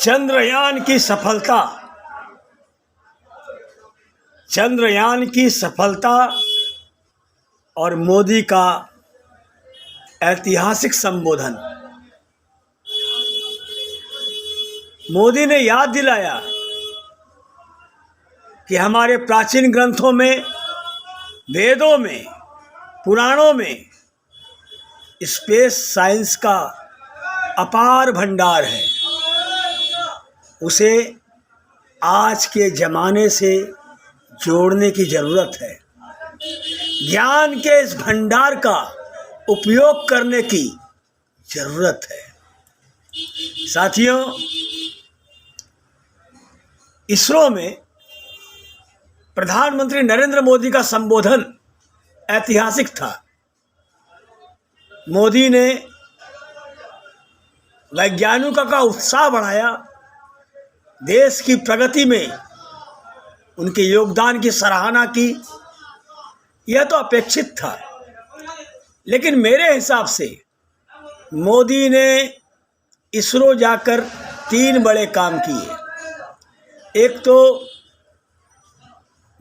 चंद्रयान की सफलता और मोदी का ऐतिहासिक संबोधन। मोदी ने याद दिलाया कि हमारे प्राचीन ग्रंथों में, वेदों में, पुराणों में स्पेस साइंस का अपार भंडार है। उसे आज के ज़माने से जोड़ने की ज़रूरत है। ज्ञान के इस भंडार का उपयोग करने की ज़रूरत है। साथियों, इसरो में प्रधानमंत्री नरेंद्र मोदी का संबोधन ऐतिहासिक था। मोदी ने वैज्ञानिकों का उत्साह बढ़ाया, देश की प्रगति में उनके योगदान की सराहना की। यह तो अपेक्षित था, लेकिन मेरे हिसाब से मोदी ने इसरो जाकर 3 बड़े काम किए। एक तो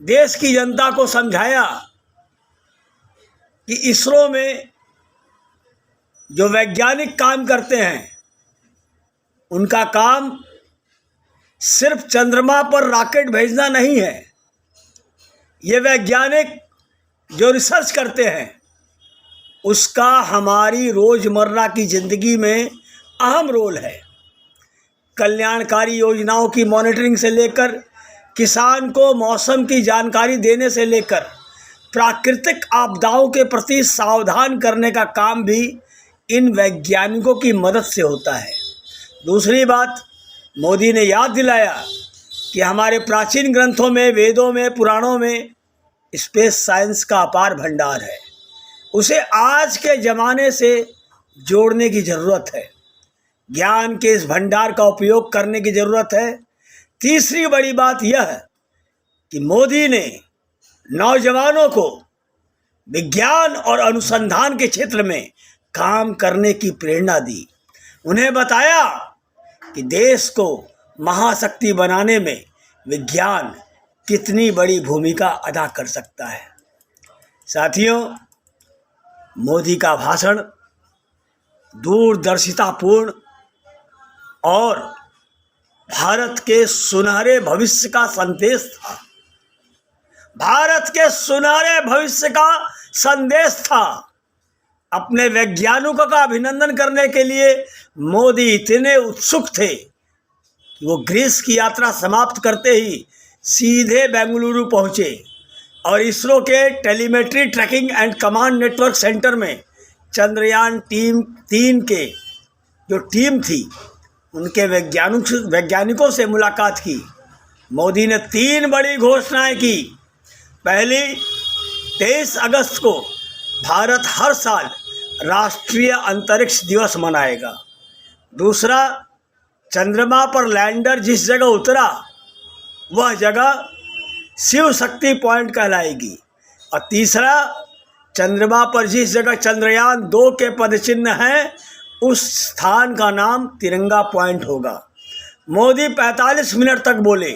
देश की जनता को समझाया कि इसरो में जो वैज्ञानिक काम करते हैं, उनका काम सिर्फ चंद्रमा पर रॉकेट भेजना नहीं है। ये वैज्ञानिक जो रिसर्च करते हैं, उसका हमारी रोज़मर्रा की ज़िंदगी में अहम रोल है। कल्याणकारी योजनाओं की मॉनिटरिंग से लेकर किसान को मौसम की जानकारी देने से लेकर प्राकृतिक आपदाओं के प्रति सावधान करने का काम भी इन वैज्ञानिकों की मदद से होता है। दूसरी बात, मोदी ने याद दिलाया कि हमारे प्राचीन ग्रंथों में, वेदों में, पुराणों में स्पेस साइंस का अपार भंडार है। उसे आज के ज़माने से जोड़ने की ज़रूरत है। ज्ञान के इस भंडार का उपयोग करने की ज़रूरत है। तीसरी बड़ी बात यह है कि मोदी ने नौजवानों को विज्ञान और अनुसंधान के क्षेत्र में काम करने की प्रेरणा दी। उन्हें बताया कि देश को महाशक्ति बनाने में विज्ञान कितनी बड़ी भूमिका अदा कर सकता है। साथियों, मोदी का भाषण दूरदर्शितापूर्ण और भारत के सुनहरे भविष्य का संदेश था। भारत के सुनहरे भविष्य का संदेश था। अपने वैज्ञानिकों का अभिनंदन करने के लिए मोदी इतने उत्सुक थे कि वो ग्रीस की यात्रा समाप्त करते ही सीधे बेंगलुरु पहुँचे और इसरो के telemetry tracking and command network centre में चंद्रयान टीम 3 के जो टीम थी, उनके वैज्ञानिकों से मुलाकात की। मोदी ने 3 बड़ी घोषणाएं की। पहली, 23 अगस्त को भारत हर साल राष्ट्रीय अंतरिक्ष दिवस मनाएगा। दूसरा, चंद्रमा पर लैंडर जिस जगह उतरा, वह जगह शिव शक्ति पॉइंट कहलाएगी। और तीसरा, चंद्रमा पर जिस जगह चंद्रयान 2 के पदचिन्ह हैं, उस स्थान का नाम तिरंगा पॉइंट होगा। मोदी 45 मिनट तक बोले।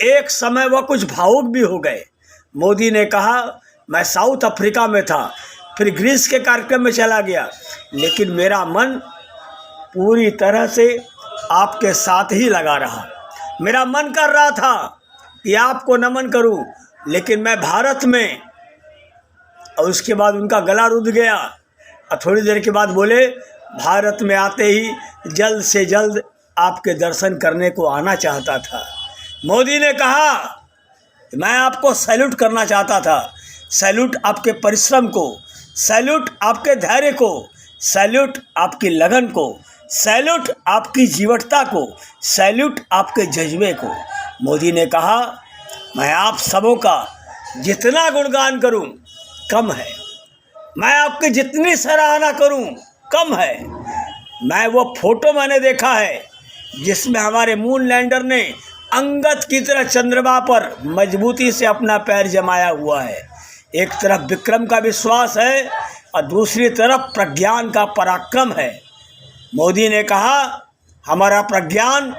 एक समय वह कुछ भावुक भी हो गए। मोदी ने कहा, मैं साउथ अफ्रीका में था, फिर ग्रीस के कार्यक्रम में चला गया, लेकिन मेरा मन पूरी तरह से आपके साथ ही लगा रहा। मेरा मन कर रहा था कि आपको नमन करूं, लेकिन मैं भारत में। और उसके बाद उनका गला रुध गया और थोड़ी देर के बाद बोले, भारत में आते ही जल्द से जल्द आपके दर्शन करने को आना चाहता था। मोदी ने कहा, मैं आपको सैल्यूट करना चाहता था। सैल्यूट आपके परिश्रम को, सैल्यूट आपके धैर्य को, सैल्यूट आपकी लगन को, सैल्यूट आपकी जीवटता को, सैल्यूट आपके जज्बे को। मोदी ने कहा, मैं आप सबों का जितना गुणगान करूं कम है, मैं आपकी जितनी सराहना करूं कम है। मैं वो फोटो मैंने देखा है जिसमें हमारे मून लैंडर ने अंगद की तरह चंद्रमा पर मजबूती से अपना पैर जमाया हुआ है। एक तरफ विक्रम का विश्वास है और दूसरी तरफ प्रज्ञान का पराक्रम है। मोदी ने कहा, हमारा प्रज्ञान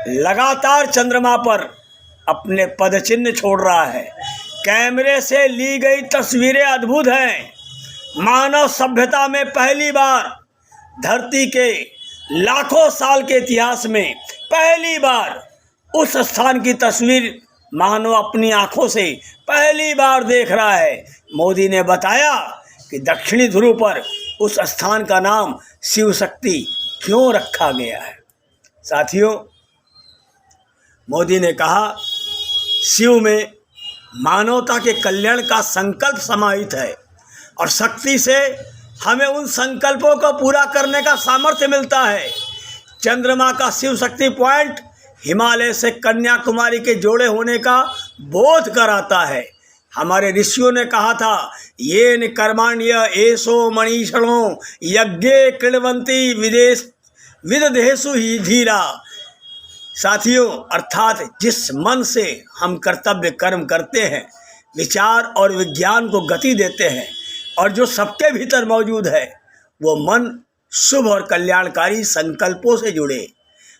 लगातार चंद्रमा पर अपने पदचिन्ह छोड़ रहा है। कैमरे से ली गई तस्वीरें अद्भुत हैं। मानव सभ्यता में पहली बार, धरती के लाखों साल के इतिहास में पहली बार उस स्थान की तस्वीर मानव अपनी आंखों से पहली बार देख रहा है। मोदी ने बताया कि दक्षिणी ध्रुव पर उस स्थान का नाम शिव शक्ति क्यों रखा गया है। साथियों, मोदी ने कहा शिव में मानवता के कल्याण का संकल्प समाहित है और शक्ति से हमें उन संकल्पों को पूरा करने का सामर्थ्य मिलता है। चंद्रमा का शिव शक्ति पॉइंट हिमालय से कन्याकुमारी के जोड़े होने का बोध कराता है। हमारे ऋषियों ने कहा था, ये न कर्माण्य एसो मनीषणो यज्ञे कृण्वन्ति विदधेषु ही धीरा। साथियों, अर्थात जिस मन से हम कर्तव्य कर्म करते हैं, विचार और विज्ञान को गति देते हैं और जो सबके भीतर मौजूद है, वो मन शुभ और कल्याणकारी संकल्पों से जुड़े।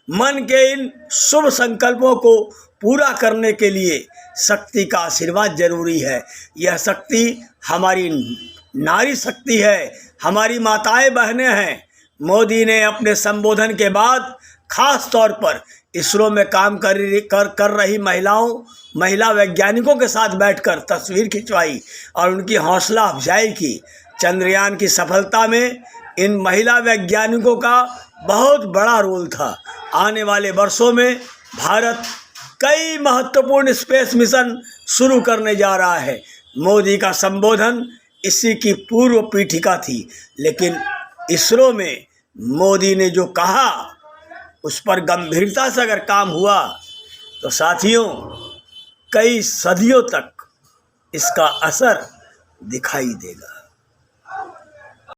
मन के इन शुभ संकल्पों को पूरा करने के लिए शक्ति का आशीर्वाद जरूरी है। यह शक्ति हमारी नारी शक्ति है, हमारी माताएं बहनें हैं। मोदी ने अपने संबोधन के बाद खास तौर पर इसरो में काम कर रही महिला वैज्ञानिकों के साथ बैठकर तस्वीर खिंचवाई और उनकी हौसला अफजाई की। चंद्रयान की सफलता में इन महिला वैज्ञानिकों का बहुत बड़ा रोल था। आने वाले वर्षों में भारत कई महत्वपूर्ण स्पेस मिशन शुरू करने जा रहा है। मोदी का संबोधन इसी की पूर्व पीठिका थी, लेकिन इसरो में मोदी ने जो कहा उस पर गंभीरता से अगर काम हुआ तो साथियों, कई सदियों तक इसका असर दिखाई देगा।